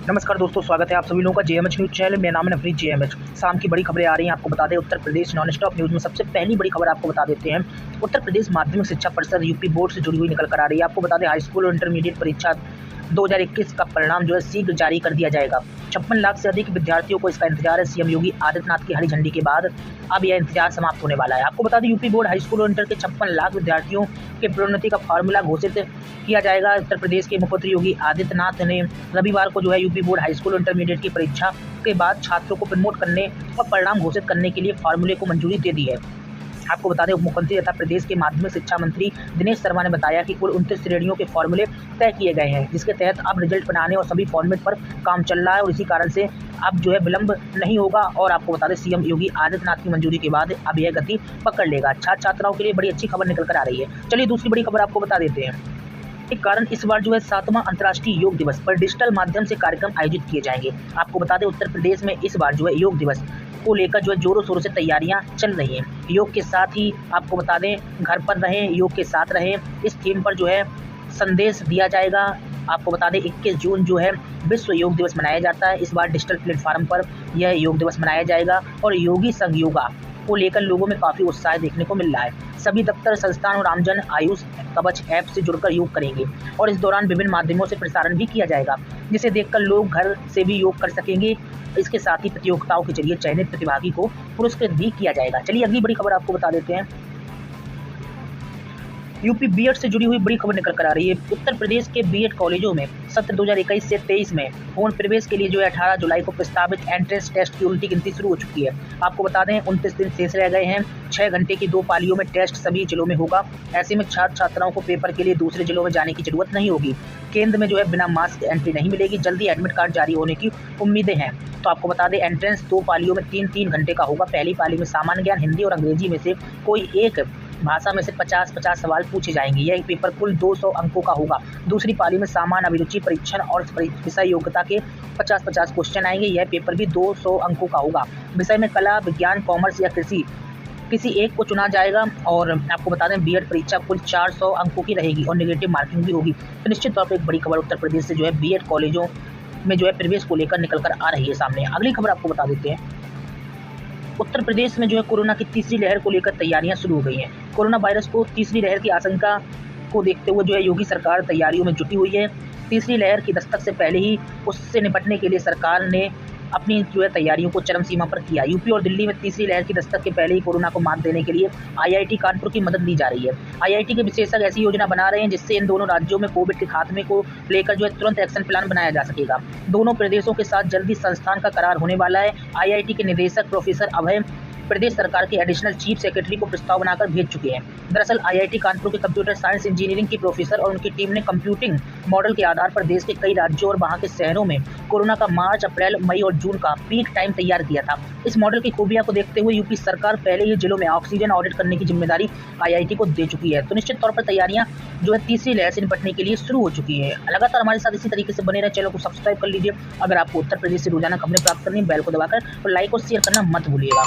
नमस्कार दोस्तों, स्वागत है आप सभी लोगों का जेएमएच न्यूज़ चैनल। मेरा नाम है नफरीद जेएमएच। शाम की बड़ी खबरें आ रही हैं, आपको बता दें Uttar Pradesh non stop news में सबसे पहली बड़ी खबर आपको बता देते हैं। उत्तर प्रदेश माध्यमिक शिक्षा परिषद यूपी बोर्ड से जुड़ी हुई निकल कर आ रही है। आपको बता दें हाई स्कूल और इंटरमीडिएट परीक्षा 2021 का परिणाम जो है शीघ्र जारी कर दिया जाएगा। 56 लाख से अधिक विद्यार्थियों को इसका इंतजार है। सीएम योगी आदित्यनाथ की हरी झंडी के बाद अब यह इंतजार समाप्त होने वाला है। आपको बता दें यूपी बोर्ड हाई स्कूल और इंटर के 56 लाख विद्यार्थियों के प्रोन्नति का फार्मूला घोषित किया जाएगा। उत्तर प्रदेश के मुख्यमंत्री योगी आदित्यनाथ ने रविवार को जो है यूपी बोर्ड हाई स्कूल और इंटरमीडिएट की परीक्षा के बाद छात्रों को प्रमोट करने और परिणाम घोषित करने के लिए फार्मूले को मंजूरी दे दी है। आपको बता दें उप मुख्यमंत्री तथा प्रदेश के माध्यमिक शिक्षा मंत्री दिनेश शर्मा ने बताया कि कुल 29 श्रेणियों के फॉर्मूले तय किए गए हैं, जिसके तहत अब रिजल्ट बनाने और सभी फॉर्मेट पर काम चल रहा है और इसी कारण से अब जो है विलंब नहीं होगा। और आपको बता दें सीएम योगी आदित्यनाथ की मंजूरी के बाद अब यह गति पकड़ लेगा। छात्र छात्राओं के लिए बड़ी अच्छी खबर निकल कर आ रही है। चलिए दूसरी बड़ी खबर आपको बता देते हैं। के कारण इस बार जो है 7वां अंतर्राष्ट्रीय योग दिवस पर डिजिटल माध्यम से कार्यक्रम आयोजित किए जाएंगे। आपको बता दें उत्तर प्रदेश में इस बार जो है योग दिवस को लेकर जो है जोरों शोरों से तैयारियां चल रही हैं। योग के साथ ही आपको बता दें घर पर रहें, योग के साथ रहें, इस थीम पर जो है संदेश दिया जाएगा। आपको बता दें 21 जून जो है विश्व योग दिवस मनाया जाता है। इस बार डिजिटल प्लेटफॉर्म पर यह योग दिवस मनाया जाएगा और योगी संग योगा को लेकर लोगों में काफ़ी उत्साह देखने को मिल रहा है। सभी दफ्तर, संस्थान और आमजन आयुष कवच ऐप से जुड़कर योग करेंगे और इस दौरान विभिन्न माध्यमों से प्रसारण भी किया जाएगा, जिसे देखकर लोग घर से भी योग कर सकेंगे। इसके साथ ही प्रतियोगिताओं के जरिए चयनित प्रतिभागी को पुरस्कृत भी किया जाएगा। चलिए अगली बड़ी खबर आपको बता देते हैं। यूपी बीएड से जुड़ी हुई बड़ी खबर निकल कर आ रही है। उत्तर प्रदेश के बीएड कॉलेजों में सत्र 2021 से 23 में पूर्ण प्रवेश के लिए जो है 18 जुलाई को प्रस्तावित एंट्रेंस टेस्ट की उल्टी गिनती शुरू हो चुकी है। आपको बता दें 29 दिन शेष रह गए हैं। 6 घंटे की 2 पालियों में टेस्ट सभी जिलों में होगा। ऐसे में छात्र छात्राओं को पेपर के लिए दूसरे जिलों में जाने की जरूरत नहीं होगी। केंद्र में जो है बिना मास्क एंट्री नहीं मिलेगी। जल्दी एडमिट कार्ड जारी होने की उम्मीदें हैं। तो आपको बता दें एंट्रेंस 2 पालियों में 3-3 घंटे का होगा। पहली पाली में सामान्य ज्ञान, हिंदी और अंग्रेजी में से कोई एक भाषा में से 50-50 सवाल पूछे जाएंगे। यह पेपर कुल 200 अंकों का होगा। दूसरी पाली में सामान्य अभिरुचि परीक्षण और विषय योग्यता के 50-50 क्वेश्चन आएंगे। यह पेपर भी 200 अंकों का होगा। विषय में कला, विज्ञान, कॉमर्स या कृषि किसी एक को चुना जाएगा। और आपको बता दें बीएड परीक्षा कुल 400 अंकों की रहेगी और नेगेटिव मार्किंग भी होगी। तो निश्चित तौर पर एक बड़ी खबर उत्तर प्रदेश से जो है बीएड कॉलेजों में जो है प्रवेश को लेकर निकल कर आ रही है सामने। अगली खबर आपको बता देते हैं। उत्तर प्रदेश में जो है कोरोना की तीसरी लहर को लेकर तैयारियां शुरू हो गई हैं। कोरोना वायरस को तीसरी लहर की आशंका को देखते हुए जो है योगी सरकार तैयारियों में जुटी हुई है। तीसरी लहर की दस्तक से पहले ही उससे निपटने के लिए सरकार ने अपनी जो है तैयारियों को चरम सीमा पर किया। यूपी और दिल्ली में तीसरी लहर की दस्तक के पहले ही कोरोना को मात देने के लिए आईआईटी कानपुर की मदद ली जा रही है। आईआईटी के विशेषज्ञ ऐसी योजना बना रहे हैं जिससे इन दोनों राज्यों में कोविड के खात्मे को लेकर जो है तुरंत एक्शन प्लान बनाया जा सकेगा। दोनों प्रदेशों के साथ जल्दी संस्थान का करार होने वाला है। आईआईटी के निदेशक प्रोफेसर अभय प्रदेश सरकार के एडिशनल चीफ सेक्रेटरी को प्रस्ताव बनाकर भेज चुके हैं। दरअसल आईआईटी कानपुर के कंप्यूटर साइंस इंजीनियरिंग की प्रोफेसर और उनकी टीम ने कंप्यूटिंग मॉडल के आधार पर देश के कई राज्यों और वहां के शहरों में कोरोना का मार्च, अप्रैल, मई और जून का पीक टाइम तैयार किया था। इस मॉडल की खूबियां को देखते हुए यूपी सरकार पहले ही जिलों में ऑक्सीजन ऑडिट करने की जिम्मेदारी आईआईटी को दे चुकी है। तो निश्चित तौर पर तैयारियां जो है तीसरी लहर से निपटने के लिए शुरू हो चुकी है। लगातार हमारे साथ इसी तरीके से बने रहे। चैनल को सब्सक्राइब कर लीजिए। अगर आपको उत्तर प्रदेश से रोजाना खबरें प्राप्त करनी है, बेल को दबाकर और लाइक और शेयर करना मत भूलिएगा।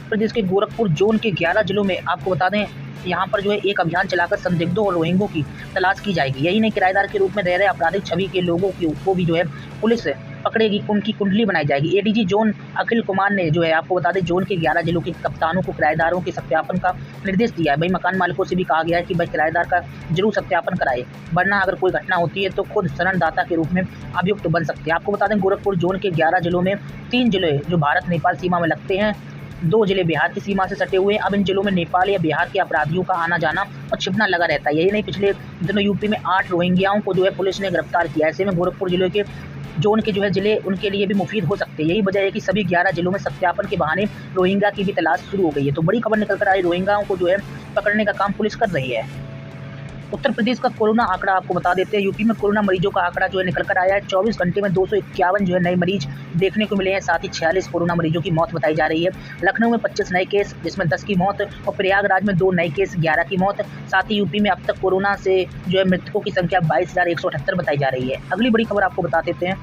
प्रदेश के गोरखपुर जोन के 11 जिलों में आपको बता दें यहाँ पर जो है एक अभियान चलाकर संदिग्धों और रोहिंग्यों की तलाश की जाएगी। यही नहीं, किराएदार के रूप में रह रहे आपराधिक छवि के लोगों को भी जो है पुलिस पकड़ेगी, उनकी कुंडली बनाई जाएगी। एडीजी जोन अखिल कुमार ने जो है आपको बता दें जोन के 11 जिलों के कप्तानों को किराएदारों के सत्यापन का निर्देश दिया है। वही मकान मालिकों से भी कहा गया है कि भाई किराएदार का जरूर सत्यापन कराए, वरना अगर कोई घटना होती है तो खुद शरणदाता के रूप में अभियुक्त बन सकते हैं। आपको बता दें गोरखपुर जोन के 11 जिलों में 3 जिले जो भारत नेपाल सीमा में लगते हैं, 2 जिले बिहार की सीमा से सटे हुए हैं। अब इन जिलों में नेपाल या बिहार के अपराधियों का आना जाना और छिपना लगा रहता है। यही नहीं, पिछले दिनों यूपी में 8 रोहिंग्याओं को जो है पुलिस ने गिरफ्तार किया। ऐसे में गोरखपुर जिले के जोन के जो है जिले उनके लिए भी मुफीद हो सकते हैं। यही वजह है कि सभी 11 जिलों में सत्यापन के बहाने रोहिंग्या की भी तलाश शुरू हो गई है। तो बड़ी खबर निकल कर आई, रोहिंग्याओं को जो है पकड़ने का काम पुलिस कर रही है। उत्तर प्रदेश का कोरोना आंकड़ा आपको बता देते हैं। यूपी में कोरोना मरीजों का आंकड़ा जो है निकल कर आया है। 24 घंटे में 251 जो है नए मरीज देखने को मिले हैं। साथ ही 46 कोरोना मरीजों की मौत बताई जा रही है। लखनऊ में 25 नए केस, जिसमें 10 की मौत, और प्रयागराज में 2 नए केस, 11 की मौत। साथ ही यूपी में अब तक कोरोना से जो है मृतकों की संख्या 22,178 बताई जा रही है। अगली बड़ी खबर आपको बता देते हैं।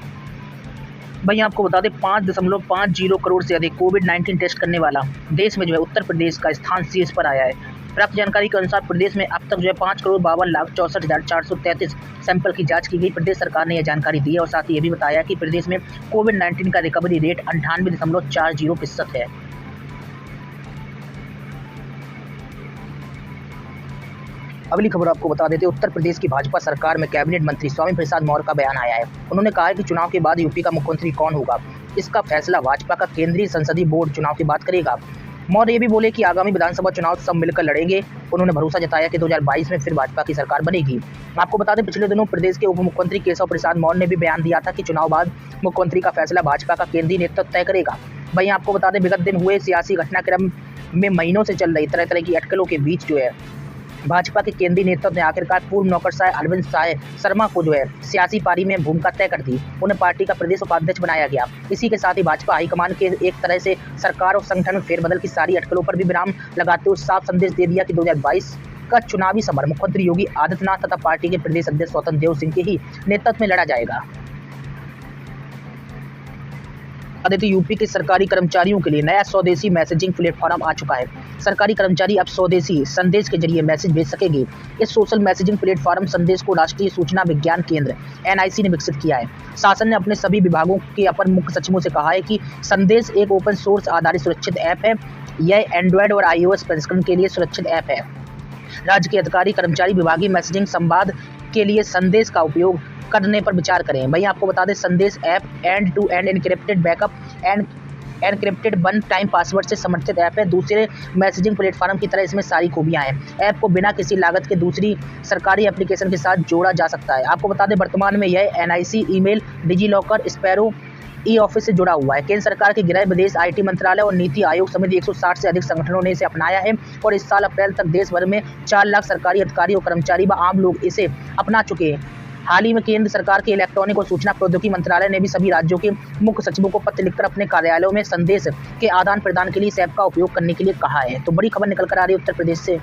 भाई आपको बता दें 5.50 करोड़ से अधिक कोविड-19 टेस्ट करने वाला देश में जो है उत्तर प्रदेश का स्थान शीर्ष पर आया है। प्राप्त जानकारी के अनुसार प्रदेश में अब तक 5,52,64,433 सैंपल की जांच की गई। प्रदेश सरकार ने यह जानकारी दी है और साथ ही ये भी बताया कि प्रदेश में कोविड-19 का रिकवरी रेट 98.40% है। अगली खबर आपको बता देते हैं, उत्तर प्रदेश की भाजपा सरकार में कैबिनेट मंत्री स्वामी प्रसाद मौर्य का बयान आया है। उन्होंने कहा है कि चुनाव के बाद यूपी का मुख्यमंत्री कौन होगा, इसका फैसला भाजपा का केंद्रीय संसदीय बोर्ड चुनाव की बात करेगा। मौर्य ये भी बोले कि आगामी विधानसभा चुनाव सब मिलकर लड़ेंगे। उन्होंने भरोसा जताया कि 2022 में फिर भाजपा की सरकार बनेगी। आपको बता दें, पिछले दिनों प्रदेश के उप मुख्यमंत्री केशव प्रसाद मौर्य ने भी बयान दिया था कि चुनाव बाद मुख्यमंत्री का फैसला भाजपा का केंद्रीय नेतृत्व तय करेगा। वहीं आपको बता दें, विगत दिन हुए सियासी घटनाक्रम में महीनों से चल रही तरह तरह की अटकलों के बीच भाजपा के केंद्रीय नेतृत्व ने आखिरकार पूर्व नौकरशाह अरविंद शर्मा को सियासी पारी में भूमिका तय कर दी। उन्हें पार्टी का प्रदेश उपाध्यक्ष बनाया गया। इसी के साथ ही भाजपा हाईकमान के एक तरह से सरकार और संगठन में फेरबदल की सारी अटकलों पर भी विराम लगाते हुए साफ संदेश दे दिया कि 2022 का चुनावी समर मुख्यमंत्री योगी आदित्यनाथ तथा पार्टी के प्रदेश अध्यक्ष स्वतंत्र देव सिंह के ही नेतृत्व में लड़ा जाएगा। यूपी के सरकारी कर्मचारियों के लिए नया स्वदेशी मैसेजिंग प्लेटफॉर्म आ चुका है। सरकारी कर्मचारी अब स्वदेशी संदेश के जरिए मैसेज भेज सकेंगे। इस सोशल मैसेजिंग प्लेटफॉर्म संदेश को राष्ट्रीय सूचना विज्ञान केंद्र NIC ने विकसित किया है। शासन ने अपने सभी विभागों के अपर मुख्य सचिवों से कहा है कि संदेश एक ओपन सोर्स आधारित सुरक्षित ऐप है। यह एंड्रॉयड और iOS संस्करण के लिए सुरक्षित ऐप है। राज्य के अधिकारी कर्मचारी विभागीय मैसेजिंग संवाद के लिए संदेश का उपयोग करने पर विचार करें। वहीं आपको बता दें, Sandes app end to end encrypted backup and encrypted one time password से समर्थित ऐप है। दूसरे मैसेजिंग प्लेटफॉर्म की तरह इसमें सारी खूबियां हैं। ऐप को बिना किसी लागत के दूसरी सरकारी एप्लीकेशन के साथ जोड़ा जा सकता है। आपको बता दें, वर्तमान में यह NIC, email, DigiLocker, sparrow, office से जुड़ा हुआ है। केंद्र सरकार के गृह, विदेश, IT मंत्रालय और नीति आयोग समेत 160 से अधिक संगठनों ने इसे अपनाया है और इस साल अप्रैल तक देश भर में 4 लाख सरकारी अधिकारी और कर्मचारी व आम लोग इसे अपना चुके हैं। हाल ही में केंद्र सरकार के इलेक्ट्रॉनिक और सूचना प्रौद्योगिकी मंत्रालय ने भी सभी राज्यों के मुख्य सचिवों को पत्र लिखकर अपने कार्यालयों में संदेश के आदान प्रदान के लिए इस ऐप का उपयोग करने के लिए कहा है। तो बड़ी खबर निकल कर आ रही है उत्तर प्रदेश से।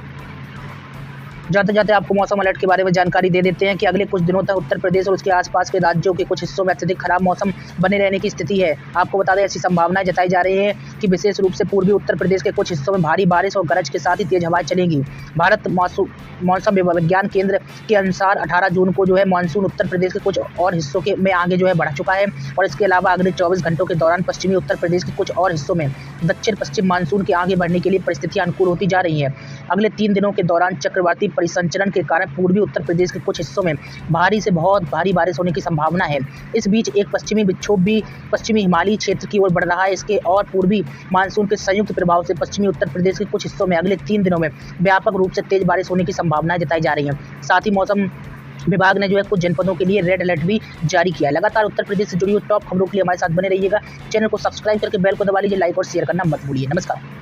जाते जाते आपको मौसम अलर्ट के बारे में जानकारी दे देते हैं कि अगले कुछ दिनों तक उत्तर प्रदेश और उसके आसपास के राज्यों के कुछ हिस्सों में अत्यधिक खराब मौसम बने रहने की स्थिति है। आपको बता दें, ऐसी संभावनाएं जताई जा रही है कि विशेष रूप से पूर्वी उत्तर प्रदेश के कुछ हिस्सों में भारी बारिश और गरज के साथ ही तेज हवाएं चलेंगी। भारत मौसम विज्ञान केंद्र के अनुसार 18 जून को मानसून उत्तर प्रदेश के कुछ और हिस्सों में आगे बढ़ चुका है और इसके अलावा अगले 24 घंटों के दौरान पश्चिमी उत्तर प्रदेश के कुछ और हिस्सों में दक्षिण पश्चिम मानसून के आगे बढ़ने के लिए परिस्थितियां अनुकूल होती जा रही हैं। अगले 3 दिनों के दौरान चक्रवाती परिसंचरण के कारण पूर्वी उत्तर प्रदेश के कुछ हिस्सों में भारी से बहुत भारी बारिश होने की संभावना है। इस बीच एक पश्चिमी विक्षोभ भी पश्चिमी हिमालयी क्षेत्र की ओर बढ़ रहा है। इसके और पूर्वी मानसून के संयुक्त प्रभाव से पश्चिमी उत्तर प्रदेश के कुछ हिस्सों में अगले 3 दिनों में व्यापक रूप से तेज बारिश होने की संभावनाएं जताई जा रही हैं। साथ ही मौसम विभाग ने कुछ जनपदों के लिए रेड अलर्ट भी जारी किया है। लगातार उत्तर प्रदेश से जुड़ी हुई टॉप खबरों के लिए हमारे साथ बने रहिएगा। चैनल को सब्सक्राइब करके बेल को दबा लीजिए। लाइक और शेयर करना मत भूलिए। नमस्कार।